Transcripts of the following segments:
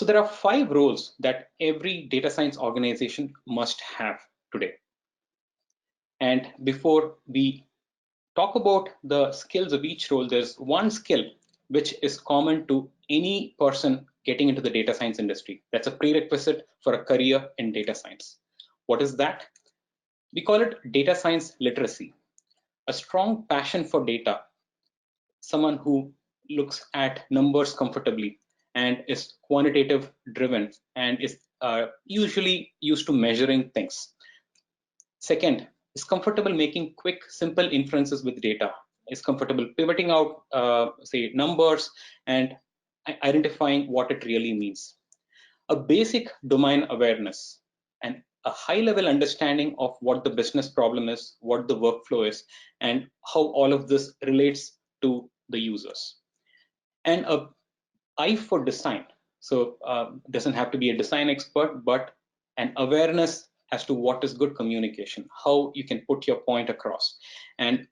So there are 5 roles that every data science organization must have today. And before we talk about the skills of each role, there's one skill which is common to any person getting into the data science industry. That's a prerequisite for a career in data science. What is that? We call it data science literacy. A strong passion for data, someone who looks at numbers comfortably and is quantitative driven and is usually used to measuring things. Second, is comfortable making quick, simple inferences with data, is comfortable pivoting out, say, numbers and identifying what it really means. A basic domain awareness and a high level understanding of what the business problem is, what the workflow is, and how all of this relates to the users. And a eye for design. So doesn't have to be a design expert, but an awareness as to what is good communication, how you can put your point across, and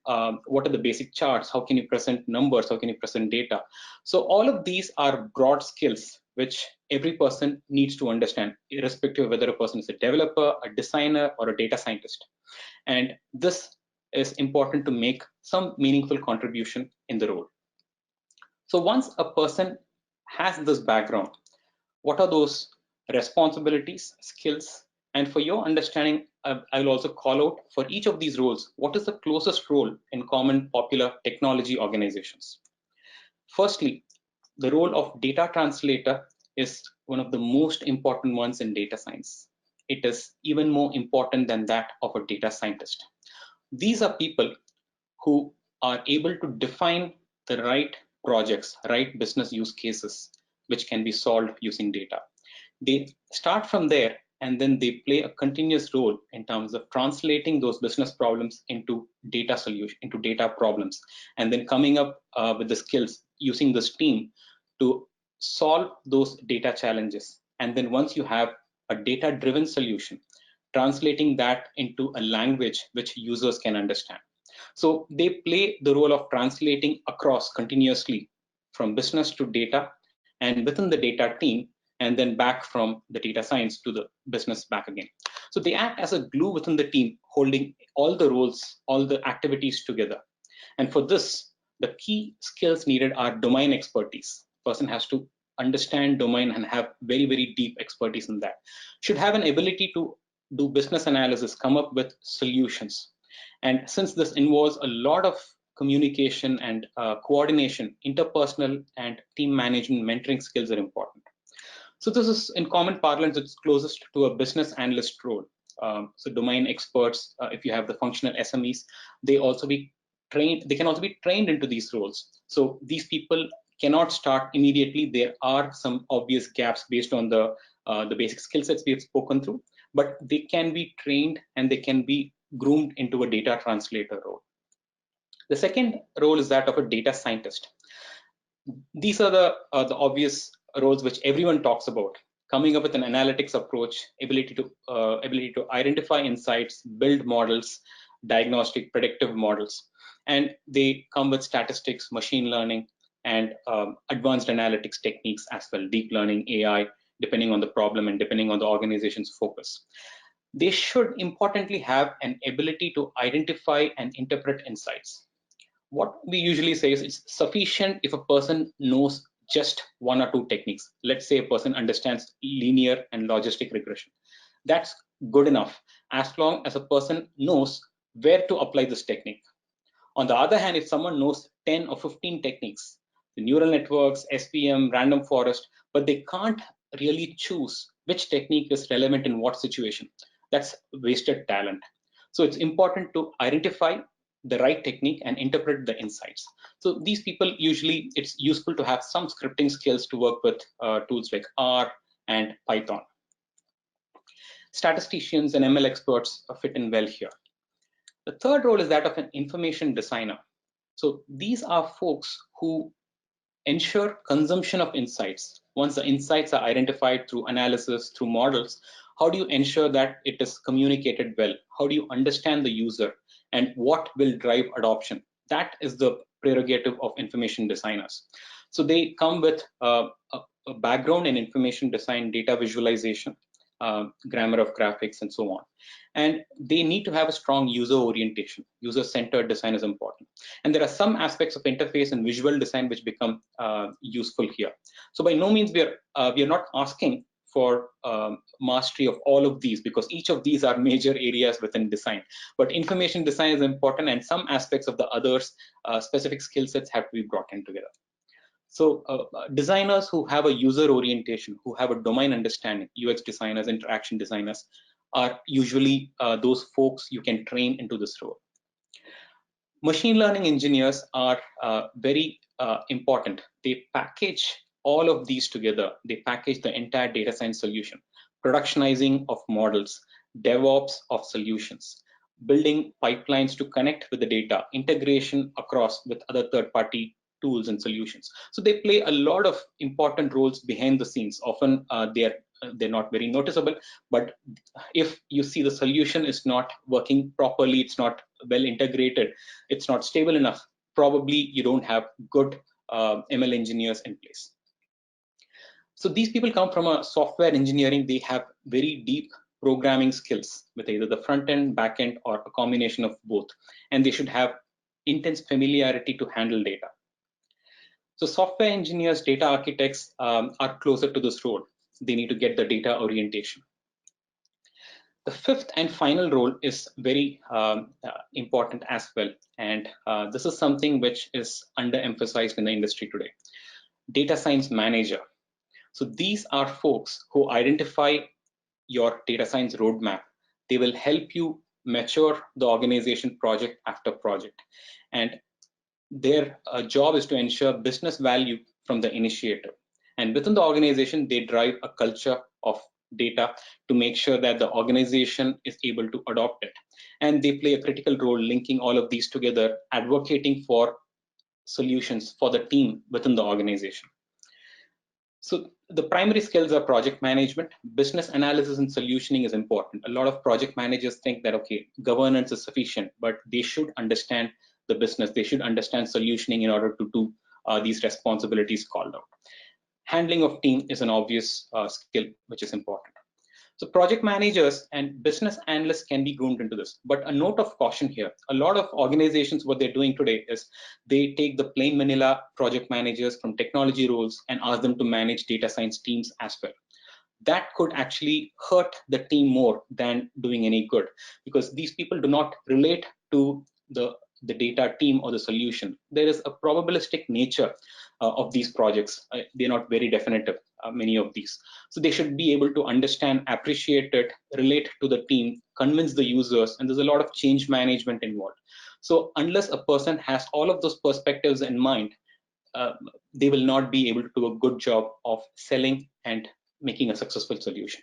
what are the basic charts, how can you present numbers, how can you present data. So all of these are broad skills which every person needs to understand, irrespective of whether a person is a developer, a designer, or a data scientist. And this is important to make some meaningful contribution in the role. So once a person has this background, what are those responsibilities, skills? And for your understanding, I will also call out for each of these roles, what is the closest role in common popular technology organizations? Firstly, the role of data translator is one of the most important ones in data science. It is even more important than that of a data scientist. These are people who are able to define the right projects, right business use cases, which can be solved using data. They start from there and then they play a continuous role in terms of translating those business problems into data solution, into data problems, and then coming up with the skills using this team to solve those data challenges. And then once you have a data-driven solution, translating that into a language which users can understand. So they play the role of translating across continuously from business to data and within the data team, and then back from the data science to the business back again. So they act as a glue within the team, holding all the roles, all the activities together. And for this, the key skills needed are domain expertise. Person has to understand domain and have very, very deep expertise in that. Should have an ability to do business analysis, come up with solutions. And since this involves a lot of communication and coordination, interpersonal and team management, mentoring skills are important. So this is, in common parlance, it's closest to a business analyst role. So domain experts, if you have the functional SMEs, they also be trained. They can also be trained into these roles. So these people cannot start immediately. There are some obvious gaps based on the basic skill sets we have spoken through, but they can be trained and they can be groomed into a data translator role. The second role is that of a data scientist. These are the obvious roles which everyone talks about: coming up with an analytics approach, ability to identify insights, build models, diagnostic predictive models, and they come with statistics, machine learning, and advanced analytics techniques as well, deep learning, AI, depending on the problem and depending on the organization's focus. They should importantly have an ability to identify and interpret insights. What we usually say is it's sufficient if a person knows just one or two techniques. Let's say a person understands linear and logistic regression. That's good enough as long as a person knows where to apply this technique. On the other hand, if someone knows 10 or 15 techniques, the neural networks, SPM, random forest, but they can't really choose which technique is relevant in what situation, that's wasted talent. So it's important to identify the right technique and interpret the insights. So these people, usually it's useful to have some scripting skills to work with tools like R and Python. Statisticians and ML experts fit in well here. The third role is that of an information designer. So these are folks who ensure consumption of insights. Once the insights are identified through analysis, through models, how do you ensure that it is communicated well? How do you understand the user and what will drive adoption? That is the prerogative of information designers. So they come with a a background in information design, data visualization, grammar of graphics, and so on. And they need to have a strong user orientation. User-centered design is important. And there are some aspects of interface and visual design which become useful here. So by no means we are not asking for mastery of all of these, because each of these are major areas within design. But information design is important, and some aspects of the others, specific skill sets, have to be brought in together. So designers who have a user orientation, who have a domain understanding, UX designers, interaction designers, are usually those folks you can train into this role. Machine learning engineers are very important. They package all of these together. They package the entire data science solution: productionizing of models, DevOps of solutions, building pipelines to connect with the data, integration across with other third-party tools and solutions. So they play a lot of important roles behind the scenes. Often they're not very noticeable, but if you see the solution is not working properly, it's not well integrated, it's not stable enough, probably you don't have good ML engineers in place. So these people come from a software engineering. They have very deep programming skills with either the front end, back end, or a combination of both. And they should have intense familiarity to handle data. So software engineers, data architects are closer to this role. They need to get the data orientation. The fifth and final role is very important as well. And this is something which is underemphasized in the industry today: data science manager. So these are folks who identify your data science roadmap. They will help you mature the organization project after project. And their job is to ensure business value from the initiative. And within the organization, they drive a culture of data to make sure that the organization is able to adopt it. And they play a critical role linking all of these together, advocating for solutions for the team within the organization. So the primary skills are project management. Business analysis and solutioning is important. A lot of project managers think that, okay, governance is sufficient, but they should understand the business. They should understand solutioning in order to do these responsibilities called out. Handling of team is an obvious skill which is important. So project managers and business analysts can be groomed into this. But a note of caution here: a lot of organizations, what they're doing today is they take the plain vanilla project managers from technology roles and ask them to manage data science teams as well. That could actually hurt the team more than doing any good, because these people do not relate to the data team or the solution. There is a probabilistic nature of these projects. They're not very definitive, many of these. So they should be able to understand, appreciate it, relate to the team, convince the users, and there's a lot of change management involved. So unless a person has all of those perspectives in mind, they will not be able to do a good job of selling and making a successful solution.